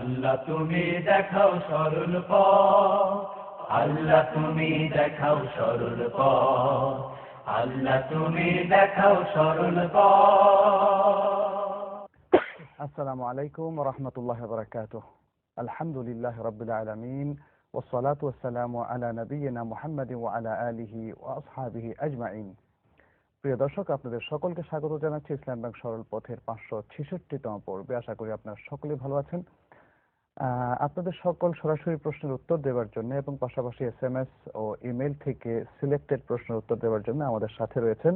আল্লাহ তুমি দেখাও সরল পথ, আল্লাহ তুমি দেখাও সরল পথ, আল্লাহ তুমি দেখাও সরল পথ। আসসালামু আলাইকুম ওয়া রাহমাতুল্লাহি ওয়া বারাকাতুহু। আলহামদুলিল্লাহি রাব্বিল আলামিন ওয়াসসালাতু ওয়াসসালামু আলা নাবিয়িনা মুহাম্মাদিন ওয়া আলা আলিহি ওয়া আসহাবিহি আজমাইন। প্রিয় দর্শক, আপনাদের সকলকে স্বাগত জানাচ্ছি ইসলাম ব্যাংক সরল পথের 566তম পর্বে। আশা করি আপনারা সকলেই ভালো আছেন। আপনাদের সকল সরাসরি প্রশ্নের উত্তর দেওয়ার জন্য এবং পাশাপাশি এসএমএস ও ইমেল থেকে সিলেক্টেড প্রশ্নের উত্তর দেওয়ার জন্য আমাদের সাথে রয়েছেন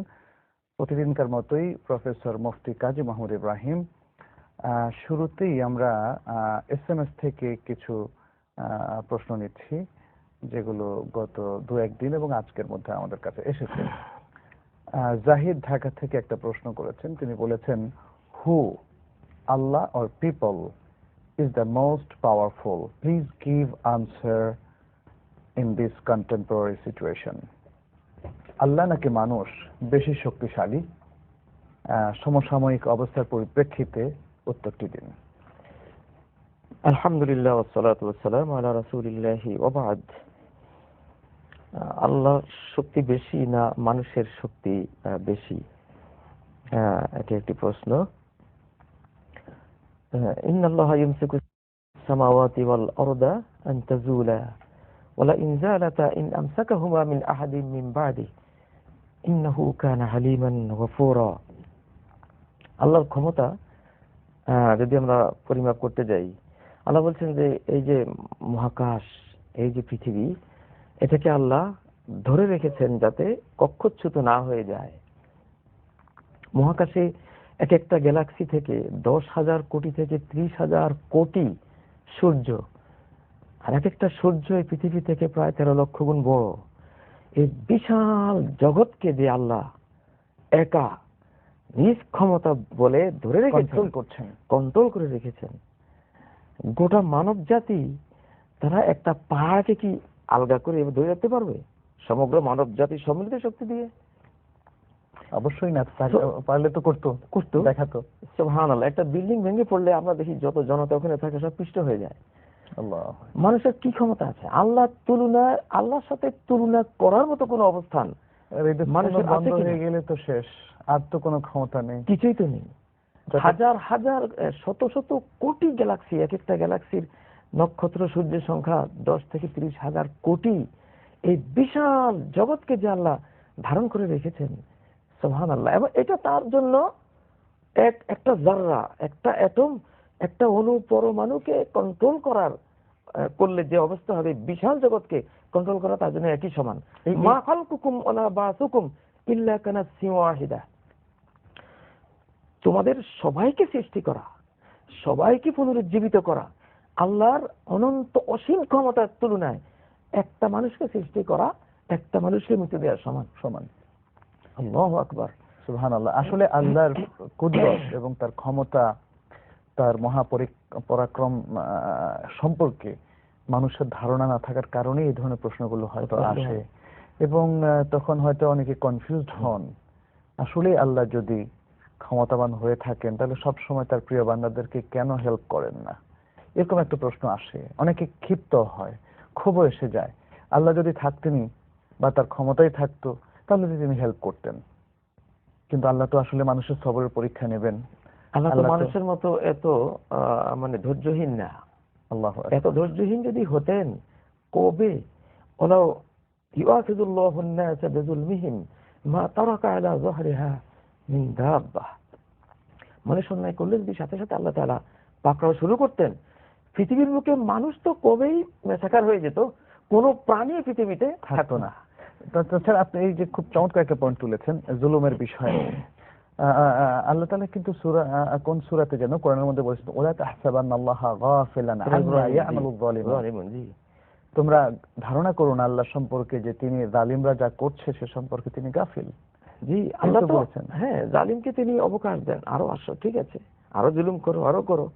প্রতিদিনকার মতোই প্রফেসর মুফতি কাজী মাহমুদ ইব্রাহিম। শুরুতেই আমরা এসএমএস থেকে কিছু প্রশ্ন নিচ্ছি, যেগুলো গত দু একদিন এবং আজকের মধ্যে আমাদের কাছে এসেছে। জাহিদ ঢাকা থেকে একটা প্রশ্ন করেছেন। তিনি বলেছেন, who, Allah or people is the most powerful? Please give answer in this contemporary situation. আল্লাহ নাকি মানুষ বেশি শক্তিশালী? সমসাময়িক অবস্থার পরিপ্রেক্ষিতে উত্তরটি দিন। আলহামদুলিল্লাহ ওয়াসসালাতু ওয়াসসালামু আলা রাসূলিল্লাহি ওয়া বা'দ। আল্লাহর শক্তি বেশি না মানুষের শক্তি বেশি? এটা একটি প্রশ্ন। ইন্নাল্লাহা ইউমসিকুস সামাওয়াতি ওয়াল আরদা আন তাজুলা ওয়া লা ইন যালাতা ইন আমসাকাহুমা মিন আহাদিন মিন বা'দি ইন্নাহু কানা হালিমান গফুরা। আল্লাহর ক্ষমতা যদি আমরা পরিমাপ করতে যাই, আল্লাহ বলছেন যে এই যে মহাকাশ, এই যে পৃথিবী, এটাকে আল্লাহ ধরে রেখেছেন যাতে কক্ষচ্যুত না হয়ে যায়। মহাকাশে এক একটা গ্যালাক্সি থেকে 10,000 কোটি থেকে 30,000 কোটি সূর্য, আর এক একটা সূর্য এই পৃথিবী থেকে প্রায় 13 লক্ষ গুণ বড়। এই বিশাল জগৎকে যে আল্লাহ একা নিজ ক্ষমতা বলে ধরে রেখেছেন, কন্ট্রোল করে রেখেছেন। গোটা মানব জাতি তারা একটা পাহাড়কে কি আলগা করে ধরে রাখতে পারবে সমগ্র মানব জাতির সম্মিলিত শক্তি দিয়ে? অবশ্যই না, পারলে তো করতো, দেখাতো। সুবহানাল্লাহ। একটা বিল্ডিং ভেঙে পড়লে আমরা দেখি যত জনতা ওখানে থাকে সব পিষ্ট হয়ে যায়। আল্লাহ, মানুষের কি ক্ষমতা আছে? আল্লাহর সাথে তুলনা করার মতো কোনো অবস্থান মানুষের বন্ধ হয়ে গেলে তো শেষ, আর তো কোনো ক্ষমতা নেই, কিছুই তো নেই। হাজার হাজার শত শত কোটি গ্যালাক্সি, এক একটা গ্যালাক্সির নক্ষত্র সূর্যের সংখ্যা 10 থেকে 30,000 কোটি। এই বিশাল জগৎকে যে আল্লাহ ধারণ করে রেখেছেন, সুবহানাল্লাহ। এবং এটা তার জন্য একটা জাররা, একটা অ্যাটম, একটা অণু পরমাণুকে কন্ট্রোল করলে যে অবস্থা হবে, বিশাল জগৎকে কন্ট্রোল করা তার জন্য একই সমান। মা খালকুকুম ওয়ালা বাসুকুম ইল্লা কানাসসিন ওয়াহিদা। তোমাদের সবাইকে সৃষ্টি করা, সবাইকে পুনরুজ্জীবিত করা আল্লাহর অনন্ত অসীম ক্ষমতার তুলনায় একটা মানুষকে সৃষ্টি করা একটা মানুষকে মৃত্যু দেওয়ার সমান। আল্লাহু আকবার, সুবহানাল্লাহ। আসলে আল্লাহর কুদরত এবং তার ক্ষমতা, তার মহাপরাক্রম সম্পর্কে মানুষের ধারণা না থাকার কারণে এই ধরনের প্রশ্নগুলো হয়তো আসে, এবং তখন হয়তো অনেকে কনফিউজড হন। আসলে আল্লাহ যদি ক্ষমতাবান হয়ে থাকেন, তাহলে সব সময় তার প্রিয় বান্দাদেরকে কেন হেল্প করেন না? এরকম একটা প্রশ্ন আসে। অনেকে ক্ষিপ্ত হয়, ক্ষোভও এসে যায়। আল্লাহ যদি থাকতেনই বা তার ক্ষমতাই থাকতো, তাহলে তিনি হেল্প করতেন। কিন্তু আল্লাহ তো আসলে মানুষের সবরের পরীক্ষা নেবেন। আল্লাহ তো মানুষের মতো এত ধৈর্যহীন না। আল্লাহ এত ধৈর্যহীন যদি হতেন, কবে ওলাও ইউআখিযুল্লাহু আন-নাসা বিযুলমিহিম মা তারাকা আলা যহরিহা মিন দাব্বাহ। মানুষ অন্যায় করলে যদি সাথে সাথে আল্লাহ তাআলা পাকড়াও শুরু করতেন, পৃথিবীর বুকে মানুষ তো কবেই মেসাকার হয়ে যেত, কোনো প্রাণী পৃথিবীতে থাকতো না। তাছাড়া আপনি এই যে খুব চমৎকার একটা পয়েন্ট তুলেছেন জুলুমের বিষয়ে। আল্লাহ তাআলা কিন্তু কোন সূরাতে যেন কোরআনের মধ্যে বলেছেন, ওয়ালা তাহসাবান্নাল্লাহা গাফিলান আম্মা ইয়া'মালুয যালিমুন। তোমরা ধারণা করো না আল্লাহ সম্পর্কে যে তিনি জালিমরা যা করছে সে সম্পর্কে তিনি গাফিল। জি, আল্লাহ তো বলেছেন, হ্যাঁ, জালিমকে তিনি অবকাশ দেন, আরো আসো, ঠিক আছে, আরো জুলুম করো, আরো করো,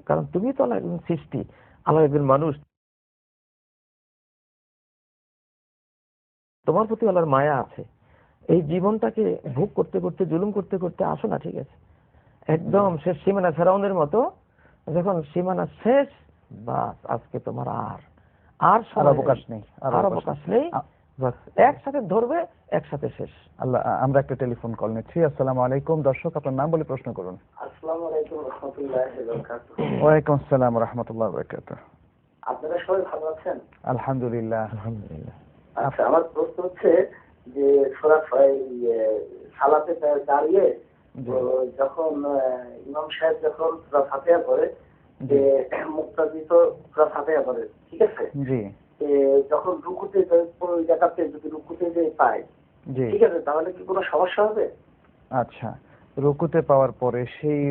কারণ তুমি তো আল্লাহর একজন সৃষ্টি, আল্লাহ একজন মানুষ, তোমার প্রতি আল্লাহর মায়া আছে। এই জীবনটাকে ভোগ করতে করতে, জুলুম করতে করতে আসো না, ঠিক আছে, একদম শেষ সীমানা ফেরাউনের মতো। যখন সীমানা শেষ, বাস আজকে তোমার আর আর সময় অবকাশ নেই, আর অবকাশ নেই, বাস একসাথে ধরবে, একসাথে শেষ। আল্লাহ, আমরা একটা টেলিফোন কল নিচ্ছি। আসসালামু আলাইকুম। দর্শক, আপনার নাম বলে প্রশ্ন করুন। আসসালামু আলাইকুম রাহমাতুল্লাহি ওয়া বারাকাতুহু। ওয়ালাইকুম আসসালাম ওয়া রাহমাতুল্লাহি ওয়া বারাকাতুহু। আপনারা সবাই ভালো আছেন? আলহামদুলিল্লাহ। আলহামদুলিল্লাহ। আচ্ছা, আমার প্রশ্ন হচ্ছে যে সূরা সালাতে দাঁড়িয়ে জি। যখন ইমাম সাহেব যখন সূরা ফাতিহা পড়ে, যে মুক্তাদি তো সূরা ফাতিহা পড়ে, ঠিক আছে? জি যখন রুকুতে ওই জায়গাতে যদি রুকুতে যে পায়, জি ঠিক আছে, তাহলে কি কোনো সমস্যা হবে? আচ্ছা, রুকুতে পাওয়ার পরে সেই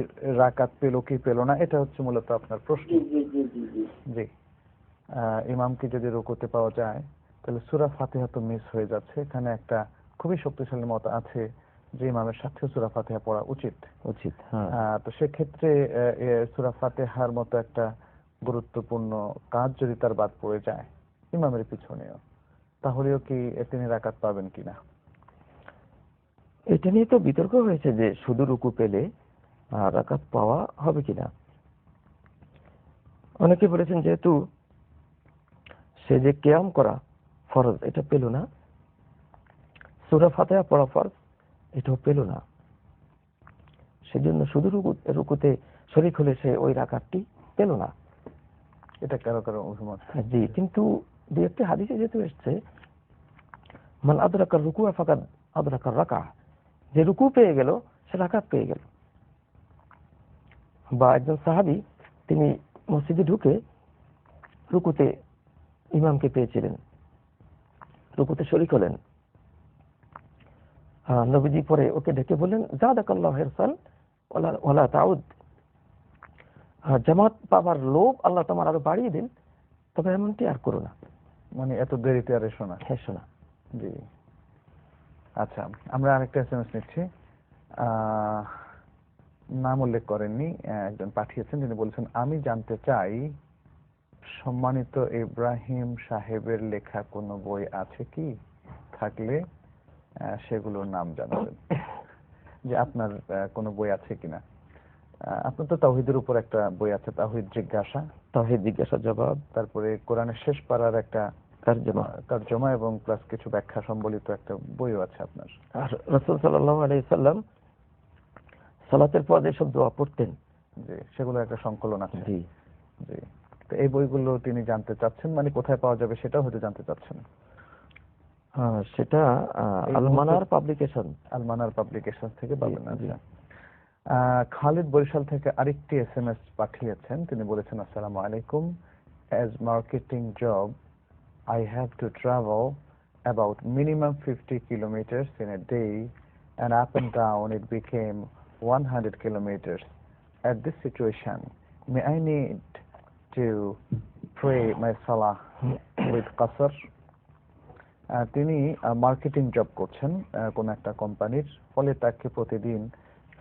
রাকাত পেল কি পেল না, এটা হচ্ছে মূলত আপনার প্রশ্ন। জি জি জি জি জি জি, ইমামকে যদি রুকুতে পাওয়া যায় তাহলে সূরা ফাতিহা তো মিস হয়ে যাচ্ছে। এখানে একটা খুবই শক্তিশালী মত আছে যে ইমামের সাথে সূরা ফাতিহা পড়া উচিত। উচিত, হ্যাঁ। তো সেক্ষেত্রে সূরা ফাতিহার মতো একটা গুরুত্বপূর্ণ কাজ যদি তার বাদ পড়ে যায় ইমামের পিছনেও, তাহলেও কি তিনি রাকাত পাবেন কিনা? এটা নিয়ে তো বিতর্ক হয়েছে যে শুধু রুকু পেলে রাকাত পাওয়া হবে কিনা। অনেকে বলেছেন যেহেতু সে যে কিয়াম করা ফরজ এটা পেল না, সূরা ফাতিহা পড়া ফরজ এটাও পেল না, সেজন্য শুধু রুকুতে শরীক হলে সে ওই রাকাতটি পেল না। এটা কারো কারো অভিমত। জি, কিন্তু দুই একটি হাদিসে যেহেতু এসছে মান আদরাকার রুকু ফাকাদ আদরাকার রাকা, যে রুকু পেয়ে গেল সে রাকাত পেয়ে গেল। বা একজন সাহাবী তিনি মসজিদে ঢুকে রুকুতে ইমামকে পেয়েছিলেন, রুকুতে শরীক হলেন। নবীজি পরে ওকে ডেকে বললেন জাদাকাল্লাহু হিরসান ওয়ালা তাউদ, জামাত পাবার লোভ আল্লাহ তোমার আরো বাড়িয়ে দিন, তবে এমনটি আর করো না। মানে এত দেরিতে আর এসো না। হ্যাঁ, শোনা। জি, আচ্ছা, আমরা আরেকটা এসএমএস নিচ্ছি। নাম উল্লেখ করেননি, একজন পাঠিয়েছেন, তিনি বলছেন আমি জানতে চাই সম্মানিত ইব্রাহিম সাহেবের লেখা কোনো বই আছে কি, থাকলে সেগুলোর নাম জানাবেন। যে আপনার কোনো বই আছে কিনা। আপনার তো তাওহীদের উপর একটা বই আছে, তাওহীদ জিজ্ঞাসা, তাওহীদ জিজ্ঞাসা জবাব, তারপরে কোরআনের শেষ পারার একটা তরজমা এবং প্লাস কিছু ব্যাখ্যা সম্বলিত একটা বইও আছে আপনার। আর রাসূল সাল্লাল্লাহু আলাইহি সাল্লাম সালাতের পর যে সব দোয়া পড়তেন, জি, সেগুলো একটা সংকলন আছে। জি জি, তো এই বইগুলো তিনি জানতে চাচ্ছেন, মানে কোথায় পাওয়া যাবে সেটাও হয়তো জানতে চাচ্ছেন। সেটা আলমানার পাবলিকেশন থেকে পাবেন। আচ্ছা, খালিদ বরিশাল থেকে আরেকটি এসএমএস পাঠিয়েছেন, তিনি বলেছেন আসসালামু আলাইকুম, as marketing job I have to travel about minimum 50 kilometers in a day and up and down it became 100 kilometers. At this situation, may I need to pray my salah with qasr? তিনি marketing job করছেন কোন একটা কোম্পানির, ফলে তাকে প্রতিদিন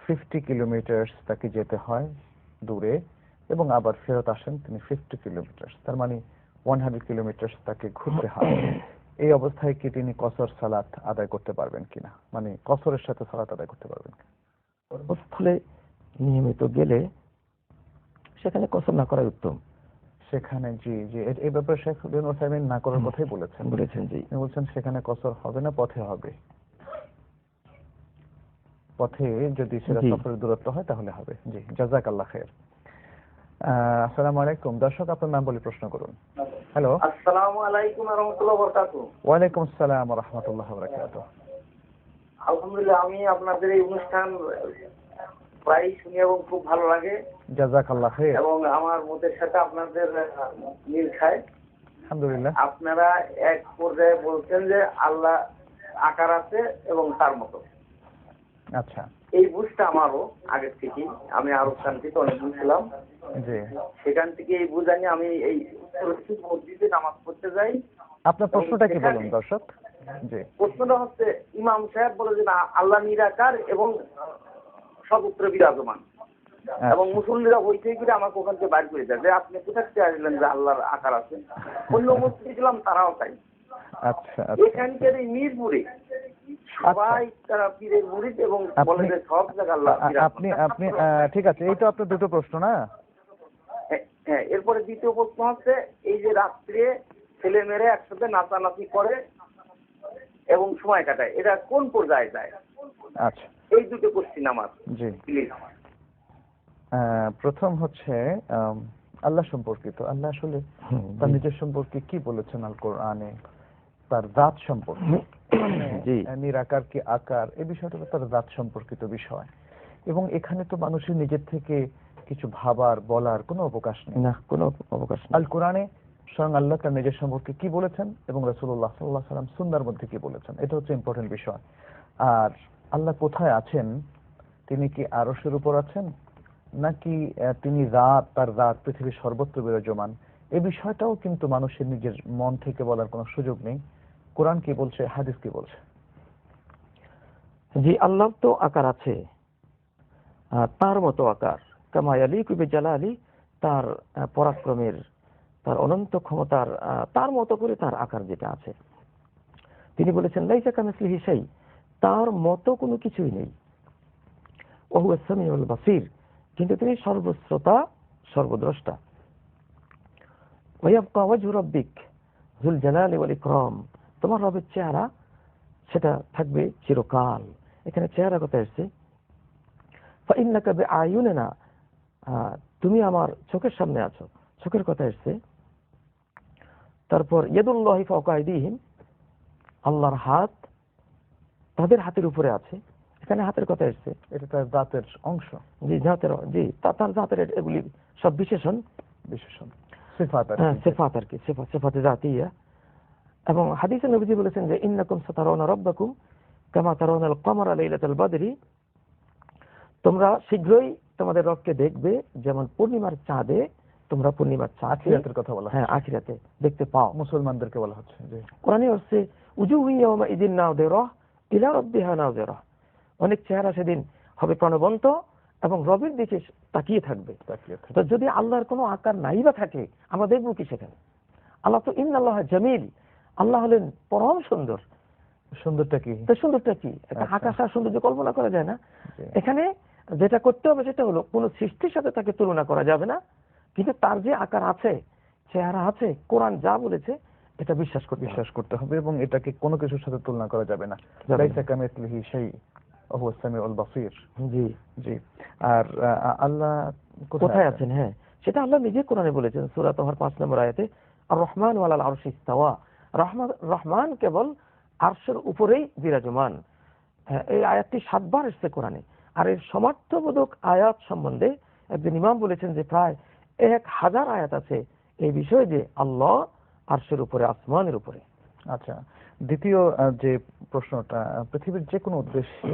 50 kilometre তাকে যেতে হয় দূরে এবং আবার ফেরত আসেন তিনি 50 কিলোমিটার, তার মানে 100 কিলোমিটার তাকে ঘুরতে হয়। এই অবস্থায় কি তিনি কসর সালাত আদায় করতে পারবেন কিনা, মানে কসরের সাথে সালাত আদায় করতে পারবেন? কর্মস্থলে নিয়মিত গেলে সেখানে কসর না করাই উত্তম। সেখানে জি জি এই ব্যাপারে শেখ বিন ওসাইমিন না করার কথাই বলেছেন। জি, তিনি বলছেন সেখানে কসর হবে না, পথে হবে। পথে যদি সেটা সফরের দূরত্ব হয় তাহলে হবে। জি, জাযাকাল্লাহ খাইর। আসসালামু আলাইকুম। দর্শক, আপনার নাম বলে প্রশ্ন করুন। হ্যালো। আসসালামু আলাইকুম ওয়া রাহমাতুল্লাহি ওয়া বারাকাতুহু। ওয়ালাইকুম আসসালাম ওয়া রাহমাতুল্লাহি ওয়া বারাকাতুহু। আলহামদুলিল্লাহ, আমি আপনাদের এই অনুষ্ঠান প্রায় শুনি এবং খুব ভালো লাগে। জাযাকাল্লাহ খাইর। এবং আমার মতের সাথে আপনাদের মিল খায়। আলহামদুলিল্লাহ। আপনারা এক পর্যায়ে বলছেন যে আল্লাহ আকার আছে এবং তার মতো। আচ্ছা, এই বুঝটা আমারও আগের থেকে, আমি আরব কান্ট্রিতে অনেকদিন ছিলাম, জি, সেখান থেকে এই বুঝ আনি আমি এই মসজিদে নামাজ পড়তে যাই। আপনার প্রশ্নটা কি বলুন দর্শক? জি, প্রশ্নটা হচ্ছে ইমাম সাহেব বলে যে না আল্লাহ নিরাকার এবং সর্বত্র বিরাজমান, এবং মুসল্লিরা হইতে গিয়ে আমাকে ওখান থেকে বাইর করে দেয় যে আপনি কোথায় থেকে আসলেন যে আল্লাহর আকার আছে। অন্য মসজিদে ছিলাম তারাও তাই। আচ্ছা, এখানকার এই মিরপুরে সবাই তারা পীরের মুরিদ এবং বলে যে সব জায়গায় আল্লাহ। আপনি ঠিক আছে, এই তো আপনার দুটো প্রশ্ন না? হ্যাঁ, এরপরে দ্বিতীয় প্রশ্ন হচ্ছে, এই যে রাত্রে ছেলে মেয়েরা একসাথে নাচানাচি করে এবং সময় কাটায়, এটা কোন পর্যায়ে যায়? আচ্ছা, এই দুটো কোশ্চিন আমার, জি। প্লিজ। প্রথম হচ্ছে আল্লাহ সম্পর্কিত। আল্লাহ আসলে তার নিজের সম্পর্কে কি বলেছেন আল কোরআনে, তার জাত সম্পর্কে। জি। নিরাকার কি আকার, এই বিষয়টা তার জাত সম্পর্কিত বিষয়, এবং এখানে তো মানুষের নিজের থেকে কিছু ভাবার বলার কোনো অবকাশ নেই। না, কোনো অবকাশ নেই। আল কোরআনে স্বয়ং আল্লাহ তার নিজের সম্পর্কে কি বলেছেন এবং রাসূলুল্লাহ সাল্লাল্লাহু আলাইহি ওয়াসাল্লাম সুন্নাহর মধ্যে কি বলেছেন, এটা হচ্ছে ইম্পর্টেন্ট বিষয়। আর আল্লাহ কোথায় আছেন, তিনি কি আরশের উপর আছেন, নাকি তিনি তার রাত পৃথিবীর সর্বত্র বিরাজমান, এই বিষয়টাও কিন্তু মানুষের নিজের মন থেকে বলার কোনো সুযোগ নেই। কোরআন কি বলছে, হাদিস কি বলছে? জি, আল্লাহ তো আকার আছে, তার মতো আকার, কামা ইয়ালিকু বিজালালি, তার পরাক্রমের, তার অনন্ত ক্ষমতার, তার মতো করে তার আকার যেটা আছে। তিনি বলেছেন লাইসা কামিসলিহি শাই, তার মতো কোনো কিছুই নেই। ওয়া হুয়াস সামিউল বাসীর, কিন্তু তিনি সর্বশ্রোতা, সর্বদ্রষ্টা। ওয়া ইয়াবকা ওয়াজহু রাব্বিক যুল জালালি ওয়াল ইকরাম, তোমার রবের চেহারা সেটা থাকবে চিরকাল। এখানে চেহারা কথা এসেছে, ফাইন্নাকা বিআয়ুনিনা, তুমি আমার চোখের সামনে আছো, চোখের কথা এসেছে। তারপর ইয়াদুল্লাহি ফাওকা আইদিহিম, আল্লাহর হাত তাদের হাতের উপরে আছে, এখানে হাতের কথা এসেছে। এটা তার জাতের অংশ। জি, জাতের, জি, তার জাতের এগুলি সব বিশেষণ, সিফাত আর কি। সিফাত আর কি, সিফাতে জাতিয়া। এবং হাদিসে নবীজি বলেছেন যে ইন্নাকুম সাতারাউনা রাব্বাকুম কামা তারাউনাল কমারা লাইলাতাল বদরি, তোমরা শীঘ্রই তোমাদের রবকে দেখবে যেমন পূর্ণিমার চাঁদে তোমরা পূর্ণিমার চাঁদ, আখিরাতের কথা বলা হচ্ছে। হ্যাঁ, আখিরাতে দেখতে পাও। মুসলমানদেরকে বলা হচ্ছে। জি। কোরআনে আসছে উজুহু ইয়াওমা ইদিন নাযিরা ইলা রাব্বিহা নাযিরা, অনেক চেহারা সেদিন হবে প্রাণবন্ত এবং রবের দিকে তাকিয়ে থাকবে। তো যদি আল্লাহর কোনো আকার নাই বা থাকে, আমরা দেখবো কি সেখানে? আল্লাহ তো ইন্নাল্লাহ জামিল, আল্লাহ হলেন পরম সুন্দর। সুন্দরটা কি? তো সুন্দরটা কি? একটা আকাশ আর সৌন্দর্য কল্পনা করা যায় না। এখানে যেটা করতে হবে সেটা হলো কোন সৃষ্টির সাথে তাকে তুলনা করা যাবে না, কিন্তু তার যে আকার আছে, চেহারা আছে, কোরআন যা বলেছে এটা বিশ্বাস করতে হবে, এবং এটাকে কোনো কিছুর সাথে তুলনা করা যাবে না। লাইসা কামিসলিহি শাই ওয়া হুয়াস সামিউল বাসীর। জি, জি। আর আল্লাহ কোথায় আছেন? হ্যাঁ, সেটা আল্লাহ নিজে কোরআনে বলেছেন সূরা তাহার 5 নম্বর আয়াতে, আর রহমান ওয়ালাল আরশি ইস্তাওয়া, রহমান কেবল আরশের উপরেই বিরাজমান। এই আয়াতটি 7 বার এসেছে কোরআনে। আর এর সমার্থবোধক আয়াত সম্বন্ধে একজন ইমাম বলেছেন যে প্রায় 1000 আয়াত আছে এই বিষয়ে যে আল্লাহ আরশের উপরে, আসমানের উপরে। আচ্ছা, দ্বিতীয় যে প্রশ্নটা, পৃথিবীর যে কোনো উদ্দেশ্যে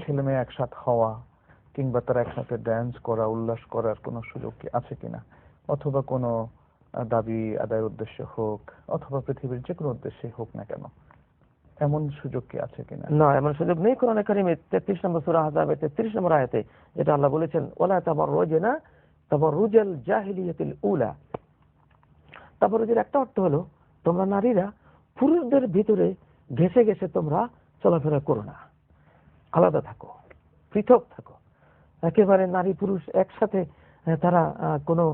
ছেলে মেয়ে একসাথে হওয়া কিংবা তারা একসাথে ড্যান্স করা, উল্লাস করার কোনো সুযোগ কি আছে কিনা, অথবা কোনো দাবি আদায়ের উদ্দেশ্যে হোক, অথবা পৃথিবীর যে কোনো উদ্দেশ্যে হোক না কেন, এমন সুযোগ কি আছে কিনা? না, এমন সুযোগ নেই। কোরআনে কারিমে 33 নম্বর সূরা আহজাবের 33 নম্বর আয়াতে যেটা আল্লাহ বলেছেন, ওয়ালা তাবাররুজনা তাবাররুজাল জাহিলিয়াতিল উলা। তাবাররুজের একটা অর্থ হলো তোমরা নারীরা পুরুষদের ভিতরে ঘেঁষে ঘেঁষে তোমরা চলাফেরা করো না, আলাদা থাকো, পৃথক থাকো। একেবারে নারী পুরুষ একসাথে তারা কোনো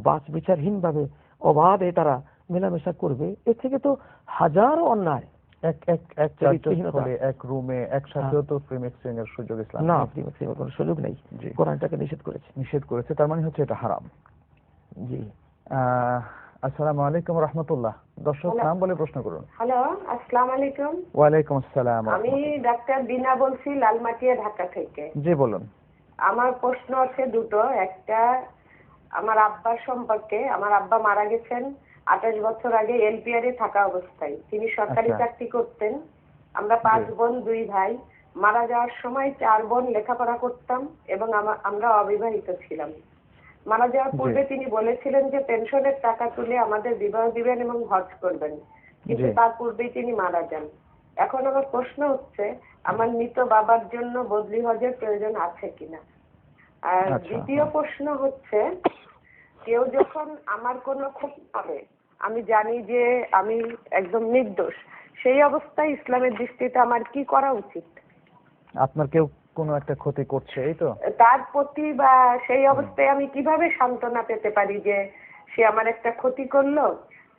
বাছ বিচারহীন ভাবে অবাধে তারা মেলামেশা করবে, এর থেকে তো হাজারো অন্যায়। এক রুমে একসাথেও তো প্রেম এক্সচেঞ্জ এর সুযোগ ইসলাম না, প্রেম এক্সচেঞ্জ এর কোনো সুযোগ নেই। কোরআনটাকে নিষেধ করেছে। তার মানে হচ্ছে এটা হারাম। জি। আসসালামু আলাইকুম রাহমাতুল্লাহ। দর্শক নাম বলে প্রশ্ন করুন। হ্যালো, আসসালামু আলাইকুম। ওয়া আলাইকুম আসসালাম। আমি ডাক্তার বিনা বলছি, লালমাটিয়া, ঢাকা থেকে। জি, বলুন। আমার প্রশ্ন আছে দুটো। একটা আমার আব্বার সম্পর্কে। আমার আব্বা মারা গেছেন 28 বছর আগে এলপিআরে থাকা অবস্থায়। তিনি সরকারি চাকরি করতেন। আমরা 5 বোন 2 ভাই। মারা যাওয়ার সময় 4 বোন লেখাপড়া করতাম এবং আমরা অবিবাহিত ছিলাম। মারা যাওয়ার পূর্বে তিনি বলেছিলেন যে পেনশনের টাকা তুলে আমাদের বিবাহ দিবেন এবং হজ করবেন, কিন্তু তার পূর্বেই তিনি মারা যান। এখন আমার প্রশ্ন হচ্ছে, আমার মৃত বাবার জন্য বদলি হজের প্রয়োজন আছে কিনা? আর দ্বিতীয় প্রশ্ন হচ্ছে, কেউ যখন আমার কোনো ক্ষতি করে, আমি জানি যে আমি একদম নির্দোষ, সেই অবস্থায় ইসলামের দৃষ্টিতে আমার কি করা উচিত? আপনার কেউ কোনো একটা ক্ষতি করছে, এই তো? তার প্রতি বা সেই অবস্থায় আমি কিভাবে সান্ত্বনা পেতে পারি যে সে আমার একটা ক্ষতি করলো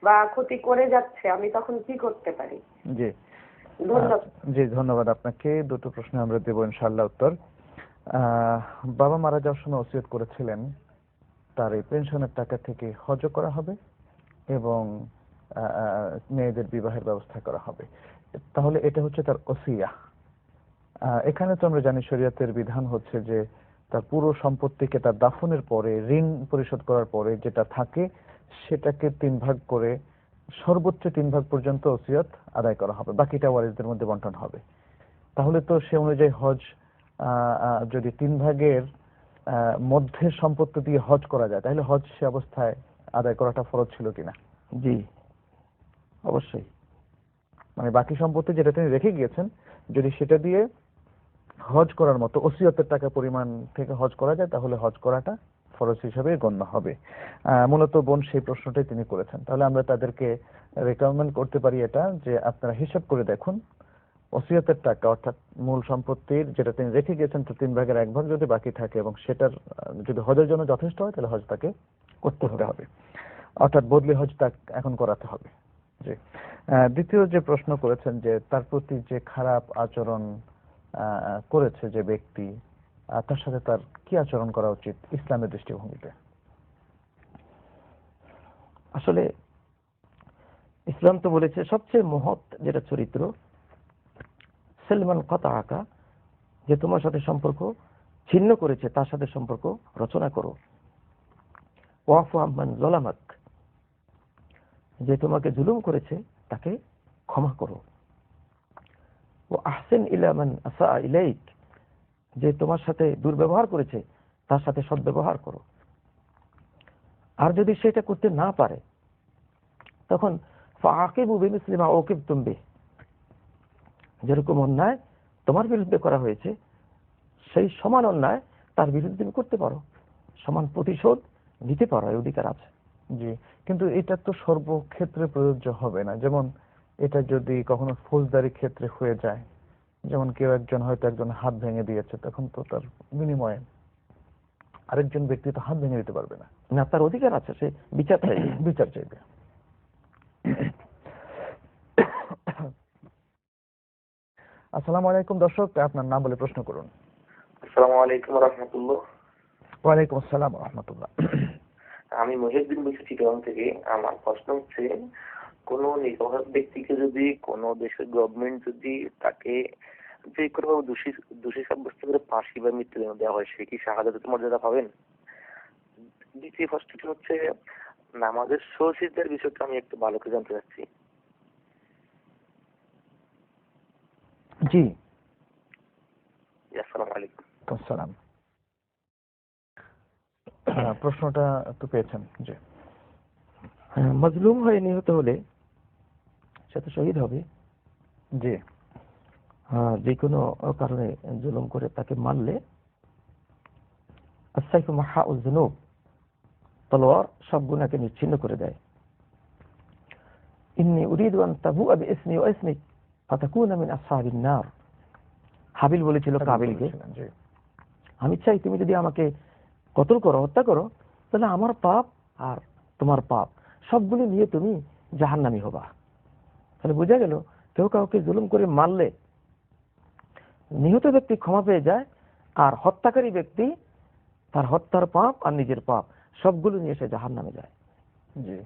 বা ক্ষতি করে যাচ্ছে, আমি তখন কি করতে পারি? জি ধন্যবাদ। জি, ধন্যবাদ আপনাকে। দুটো প্রশ্ন আমরা দেব ইনশাআল্লাহ উত্তর। বাবা মারা যাওয়ার সময় ওসিয়ত করেছিলেন তার এই পেনশনের টাকা থেকে হজ করা হবে এবং মেয়েদের বিবাহের ব্যবস্থা করা হবে। তাহলে এটা হচ্ছে তার ওসিয়া। এখানে তো আমরা জানি শরীয়তের বিধান হচ্ছে যে তার পুরো সম্পত্তিকে তার দাফনের পরে, ঋণ পরিশোধ করার পরে যেটা থাকে সেটাকে 3 ভাগ করে সর্বোচ্চ 3 ভাগ পর্যন্ত ওসিয়ত আদায় করা হবে, বাকিটা ওয়ারিসদের মধ্যে বন্টন হবে। তাহলে তো সে অনুযায়ী হজ যদি 3 ভাগের মধ্যে সম্পত্তি দিয়ে হজ করা যায়, তাহলে হজ সে অবস্থায় আদায় করাটা ফরজ ছিল কিনা? জি অবশ্যই। মানে বাকি সম্পত্তি যেটা তিনি রেখে গিয়েছেন, যদি সেটা দিয়ে হজ করার মতো ওসিয়তের টাকা পরিমাণ থেকে হজ করা যায়, তাহলে হজ করাটা ফরজ হিসাবে গণ্য হবে। মূলত বোন সেই প্রশ্নটাই তিনি করেছেন। তাহলে আমরা তাদেরকে রেকমেন্ড করতে পারি এটা যে আপনারা হিসাব করে দেখুন ওসিয়তের টাকা অর্থাৎ মূল সম্পত্তির যেটা তিনি রেখে গিয়েছেন তো 3 ভাগের 1 ভাগ যদি বাকি থাকে এবং সেটার যদি হজের জন্য যথেষ্ট হয় তাহলে হজ তাকে করতে হবে, অর্থাৎ বদলি হজ তাকে এখন করাতে হবে। জি। দ্বিতীয় যে প্রশ্ন করেছেন যে তার প্রতি যে খারাপ আচরণ করেছে যে ব্যক্তি, তার সাথে তার কি আচরণ করা উচিত ইসলামের দৃষ্টিভঙ্গিতে? আসলে ইসলাম তো বলেছে সবচেয়ে মহৎ যেটা চরিত্র সেলমান কথা আঁকা, যে তোমার সাথে সম্পর্ক ছিন্ন করেছে তার সাথে সম্পর্ক রচনা করো। ওয়াফু আম্মান জলামাক, যে তোমাকে জুলুম করেছে তাকে ক্ষমা করো। ও আহসিন ইলা মান আসা ইলাইক, যে তোমার সাথে দুর্ব্যবহার করেছে তার সাথে সদ্ব্যবহার করো। আর যদি সেটা করতে না পারে তখন ফাআকিবু বিমিসলি মা উকিবতুম বিহি, যেরকম অন্যায় তোমার বিরুদ্ধে করা হয়েছে সেই সমান অন্যায় তার বিরুদ্ধে তুমি করতে পারো, সমান প্রতিশোধ নিতে পারো, এই অধিকার আছে। জি, কিন্তু এটা তো সর্বক্ষেত্রে প্রযোজ্য হবে না। যেমন এটা যদি কখনো ফৌজদারি ক্ষেত্রে হয়ে যায়, যেমন কেউ একজন হয়তো একজন হাত ভেঙে দিয়েছে, তখন তো তার বিনিময়ে আরেকজন ব্যক্তি তো হাত ভেঙে দিতে পারবে না। না, তার অধিকার আছে, সে বিচার চাইবে। বিচার চাইবে। আসসালামু আলাইকুম দর্শক, আপনার নাম বলে প্রশ্ন করুন। আসসালামু আলাইকুম রাহমাতুল্লাহ। ওয়ালাইকুম আসসালাম রাহমাতুল্লাহ। আমি মহিউদ্দিন বলছি চিটাগাং থেকে। আমার প্রশ্ন হচ্ছে, কোন নিরপরাধ ব্যক্তিকে যদি কোন দেশের গভর্নমেন্ট যদি তাকে যে কোনো দোষী সাব্যস্ত করে ফাঁসি বা মৃত্যুদণ্ড দেওয়া হয়, সে কি শাহাদাতের মর্যাদা পাবেন? দ্বিতীয় প্রশ্নটি হচ্ছে, নামাজের সহিদার বিষয়টা আমি একটু ভালো করে জানতে চাচ্ছি। জি, আসসালামু আলাইকুম। আসসালাম। প্রশ্নটা তো পেয়েছেন। জি। মজলুম হয়ে নিহত হলে সে তো শহীদ হবে। জি। যে কোনো কারণে জুলুম করে তাকে মারলে আস-সাইফু মাহাউয যুনুব, তলোয়ার সব গুনাহকে নিচ্ছিন্ন করে দেয়। ইন্নী উরিদু আন তাবুআ বিইসমি ওয়া ইসমিক ফাতাকুনা মিন আসহাবিন নার। হাবিল বলেছিল কাবিলকে, আমি চাই তুমি যদি আমাকে কতল করো, হত্যা করো, তাহলে আমার পাপ আর তোমার পাপ সবগুলো নিয়ে তুমি জাহান্নামী হবা। তাহলে বোঝা গেল কেউ কাউকে জুলুম করে মারলে নিহত ব্যক্তি ক্ষমা পেয়ে যায়, আর হত্যাকারী ব্যক্তি তার হত্যার পাপ আর নিজের পাপ সবগুলো নিয়ে সে জাহান্নামে যায়। জি।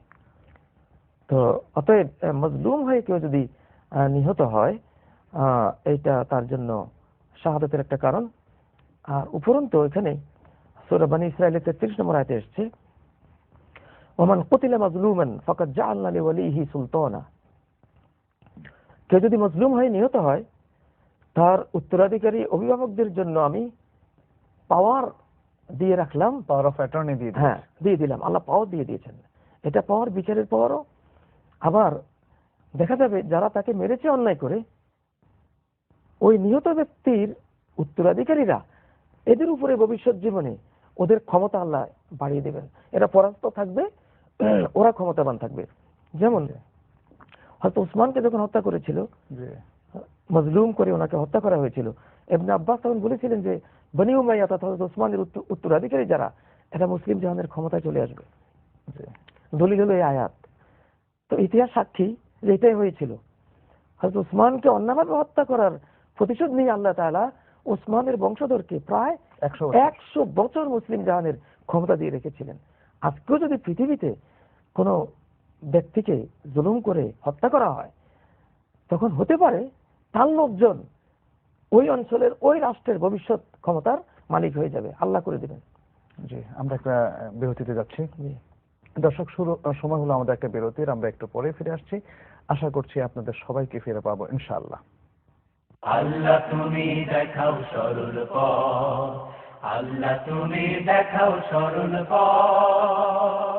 তো অতএব মজলুম হয়ে কেউ যদি নিহত হয়, এইটা তার জন্য শাহাদাতের একটা কারণ। আর উপরন্তু এখানে সূরা বনী ইসরাঈলের 33 নম্বর আয়াতে এসেছে, ওমান কুতিলা মাজলুমান ফাকাদ জাআলনা লিওয়ালিহি সুলতানা। কেউ যদি মজলুম হয়ে নিহত হয়, তার উত্তরাধিকারী অভিভাবকদের জন্য আমি পাওয়ার দিয়ে রাখলাম, পাওয়ার অফ অ্যাটর্নি দিয়ে দিয়ে দিলাম। আল্লাহ পাওয়ার দিয়ে দিয়েছেন। এটা পাওয়ার, বিচারের পাওয়ারও। আবার দেখা যাবে যারা তাকে মেরেছে অন্যায় করে, ওই নিহত ব্যক্তির উত্তরাধিকারীরা এদের উপরে ভবিষ্যৎ জীবনে ওদের ক্ষমতা আল্লাহ বাড়িয়ে দেবেন। এরা পরাস্ত থাকবে, ওরা ক্ষমতাবান থাকবে। যেমন হয়তো উসমানকে যখন হত্যা করেছিল, মজলুম করে ওনাকে হত্যা করা হয়েছিল। ইবনে আব্বাস তখন বলেছিলেন যে বনি উমাইয়া তথা ওসমানের উত্তরাধিকারী যারা, এটা মুসলিম জাহানের ক্ষমতায় চলে আসবে। দলিল হলো এই আয়াত। তো ইতিহাস সাক্ষী যে এটাই হয়েছিল। হযরত ওসমানকে অন্যায়ভাবে হত্যা করার প্রতিশোধ নিয়ে আল্লাহ তাআলা ওসমানের বংশধরকে প্রায় 100 বছর মুসলিম জাহানের ক্ষমতা দিয়ে রেখেছিলেন। আজকেও যদি পৃথিবীতে কোনো ব্যক্তিকে জুলুম করে হত্যা করা হয়, তখন হতে পারে তার লোকজন ওই অঞ্চলের ওই রাষ্ট্রের ভবিষ্যৎ ক্ষমতার মালিক হয়ে যাবে, আল্লাহ করে দেবেন। জি, আমরা একটা বিরতিতে যাচ্ছি। দর্শক, সময় হলো আমাদের একটা বিরতির, আমরা একটু পরে ফিরে আসছি। আশা করছি আপনাদের সবাইকে ফিরে পাবো ইনশাআল্লাহ। আল্লাহ তুমি দেখাও সরল পথ, আল্লাহ তুমি দেখাও সরল পথ।